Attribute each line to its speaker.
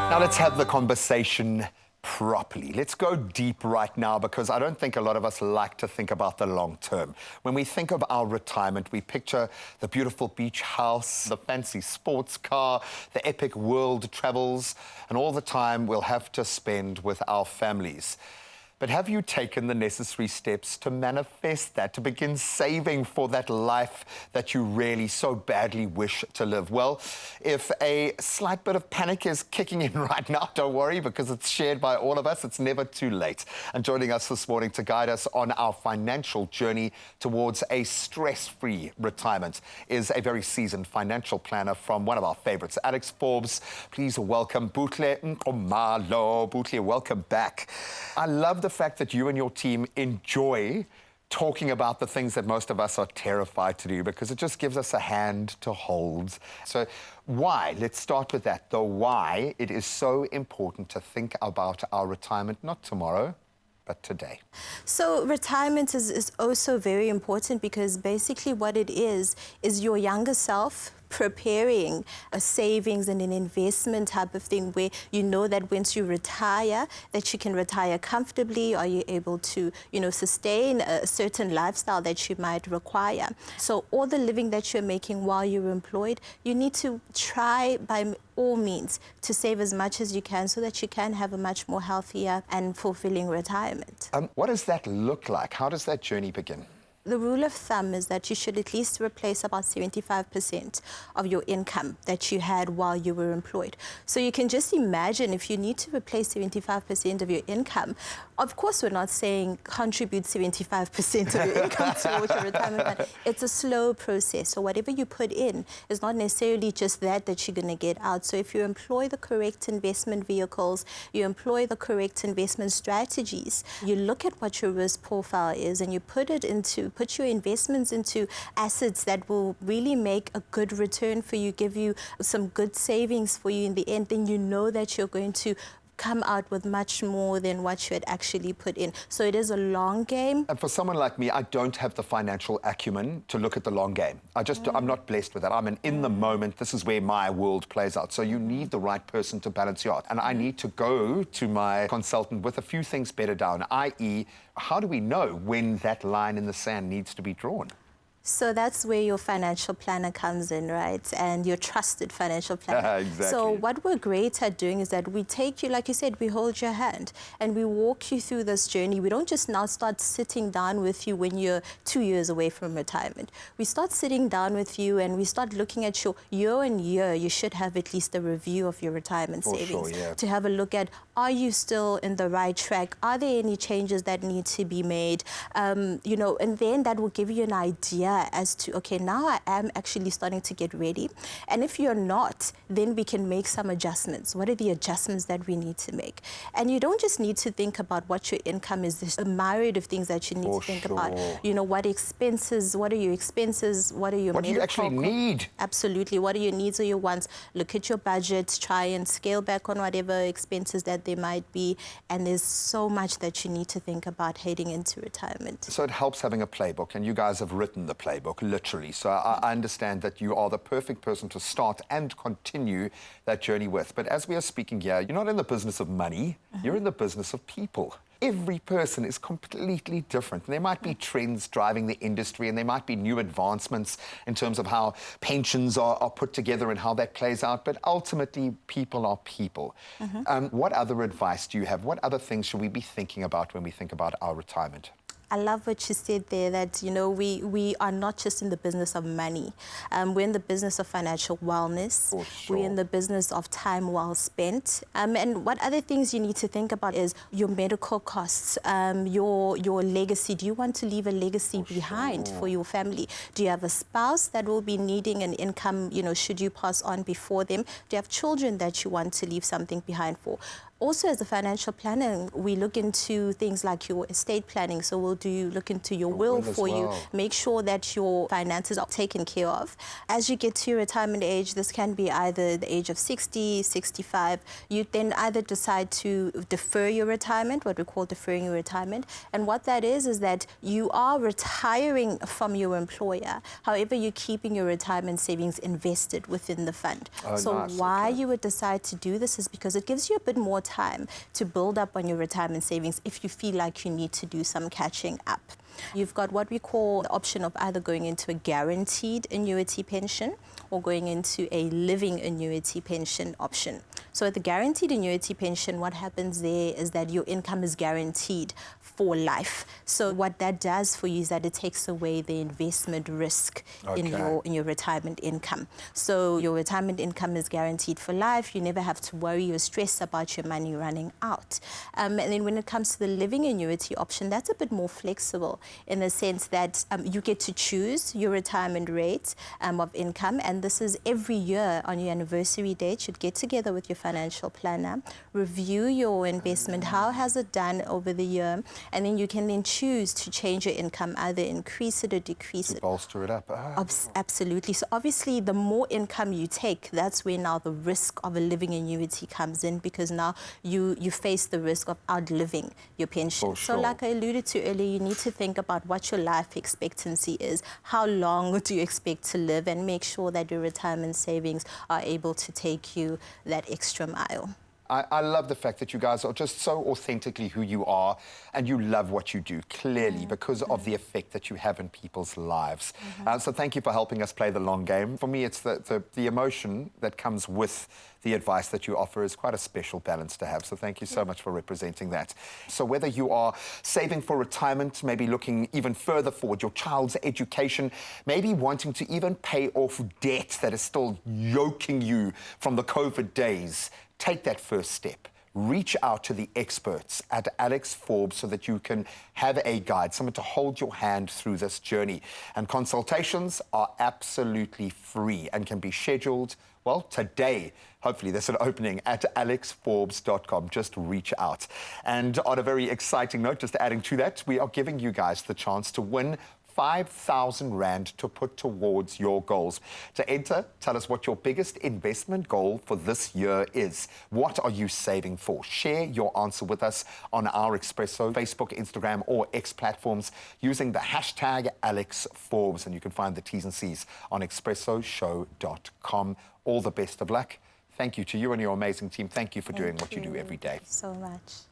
Speaker 1: Now let's have the conversation properly. Let's go deep right now because I don't think a lot of us like to think about the long term. When we think of our retirement, we picture the beautiful beach house, the fancy sports car, the epic world travels, and all the time we'll have to spend with our families. But have you taken the necessary steps to manifest that, to begin saving for that life that you really so badly wish to live? Well, if a slight bit of panic is kicking in right now, don't worry, because it's shared by all of us. It's never too late. And joining us this morning to guide us on our financial journey towards a stress-free retirement is a very seasoned financial planner from one of our favorites, Alexforbes. Please welcome Butle Nkomalo. Butle, welcome back. I love the fact that you and your team enjoy talking about the things that most of us are terrified to do, because it just gives us a hand to hold. So why? Let's start with that. The why it is so important to think about our retirement, not tomorrow, but today.
Speaker 2: So retirement is also very important because basically what it is your younger self preparing a savings and an investment type of thing where you know that once you retire, that you can retire comfortably. Are you able to, sustain a certain lifestyle that you might require? So all the living that you're making while you're employed, you need to try by all means to save as much as you can so that you can have a much more healthier and fulfilling retirement.
Speaker 1: What does that look like? How does that journey begin?
Speaker 2: The rule of thumb is that you should at least replace about 75% of your income that you had while you were employed. So you can just imagine if you need to replace 75% of your income. Of course, we're not saying contribute 75% of your income towards your retirement fund. It's a slow process. So whatever you put in is not necessarily just that you're going to get out. So if you employ the correct investment vehicles, you employ the correct investment strategies, you look at what your risk profile is and you put your investments into assets that will really make a good return for you, give you some good savings for you in the end, then you know that you're going to come out with much more than what you had actually put in. So it is a long game.
Speaker 1: And for someone like me, I don't have the financial acumen to look at the long game. I'm not blessed with that. I'm in the moment. This is where my world plays out. So you need the right person to balance you out. And I need to go to my consultant with a few things better down, i.e., how do we know when that line in the sand needs to be drawn?
Speaker 2: So that's where your financial planner comes in, right? And your trusted financial planner.
Speaker 1: Exactly.
Speaker 2: So what we're great at doing is that we take you, like you said, we hold your hand and we walk you through this journey. We don't just now start sitting down with you when you're 2 years away from retirement. We start sitting down with you and we start looking at your year and year. You should have at least a review of your retirement savings.
Speaker 1: Sure, yeah.
Speaker 2: To have a look at, are you still in the right track? Are there any changes that need to be made? And then that will give you an idea as to, okay, now I am actually starting to get ready. And if you're not, then we can make some adjustments. What are the adjustments that we need to make? And you don't just need to think about what your income is. There's a myriad of things that you need to think about. What expenses, what are your expenses? What are your
Speaker 1: What do you actually need?
Speaker 2: Absolutely. What are your needs or your wants? Look at your budget, try and scale back on whatever expenses that there might be. And there's so much that you need to think about heading into retirement.
Speaker 1: So it helps having a playbook, and you guys have written the playbook, literally. So I understand that you are the perfect person to start and continue that journey with. But as we are speaking here, you're not in the business of money, you're in the business of people. Every person is completely different. There might be trends driving the industry, and there might be new advancements in terms of how pensions are put together and how that plays out. But ultimately, people are people. What other advice do you have? What other things should we be thinking about when we think about our retirement?
Speaker 2: I love what you said there, that, we are not just in the business of money. We're in the business of financial wellness.
Speaker 1: For sure.
Speaker 2: We're in the business of time well spent. And what other things you need to think about is your medical costs, your legacy. Do you want to leave a legacy behind for your family? Do you have a spouse that will be needing an income, should you pass on before them? Do you have children that you want to leave something behind for? Also, as a financial planner, we look into things like your estate planning. So we'll look into your will for you. Make sure that your finances are taken care of. As you get to your retirement age, this can be either the age of 60, 65. You then either decide to defer your retirement, what we call deferring your retirement. And what that is that you are retiring from your employer. However, you're keeping your retirement savings invested within the fund. Why you would decide to do this is because it gives you a bit more time to build up on your retirement savings if you feel like you need to do some catching up. You've got what we call the option of either going into a guaranteed annuity pension or going into a living annuity pension option. So at the guaranteed annuity pension, what happens there is that your income is guaranteed for life. So what that does for you is that it takes away the investment risk in your retirement income. So your retirement income is guaranteed for life. You never have to worry or stress about your money running out. And then when it comes to the living annuity option, that's a bit more flexible in the sense that you get to choose your retirement rate of income, and this is every year on your anniversary date. You'd get together with your financial planner, review your investment, how has it done over the year, and then you can then choose to change your income, either increase it or decrease it.
Speaker 1: Bolster it up.
Speaker 2: Absolutely. So obviously the more income you take, that's where now the risk of a living annuity comes in, because now you face the risk of outliving your pension. So like I alluded to earlier, you need to think about what your life expectancy is, how long do you expect to live, and make sure that your retirement savings are able to take you that extra mile.
Speaker 1: I love the fact that you guys are just so authentically who you are, and you love what you do, clearly, because of the effect that you have in people's lives. So thank you for helping us play the long game. For me, it's the emotion that comes with the advice that you offer is quite a special balance to have. So thank you so much for representing that. So whether you are saving for retirement, maybe looking even further forward, your child's education, maybe wanting to even pay off debt that is still yoking you from the COVID days, take that first step. Reach out to the experts at Alexforbes so that you can have a guide, someone to hold your hand through this journey. And consultations are absolutely free and can be scheduled, well, today. Hopefully there's an opening at alexforbes.com. Just reach out. And on a very exciting note, just adding to that, we are giving you guys the chance to win 5,000 Rand to put towards your goals. To enter, tell us what your biggest investment goal for this year is. What are you saving for? Share your answer with us on our Expresso, Facebook, Instagram, or X platforms using the hashtag Alexforbes. And you can find the T's and C's on expressoshow.com. All the best of luck. Thank you to you and your amazing team. Thank you for doing what you do every day.
Speaker 2: Thank you so much.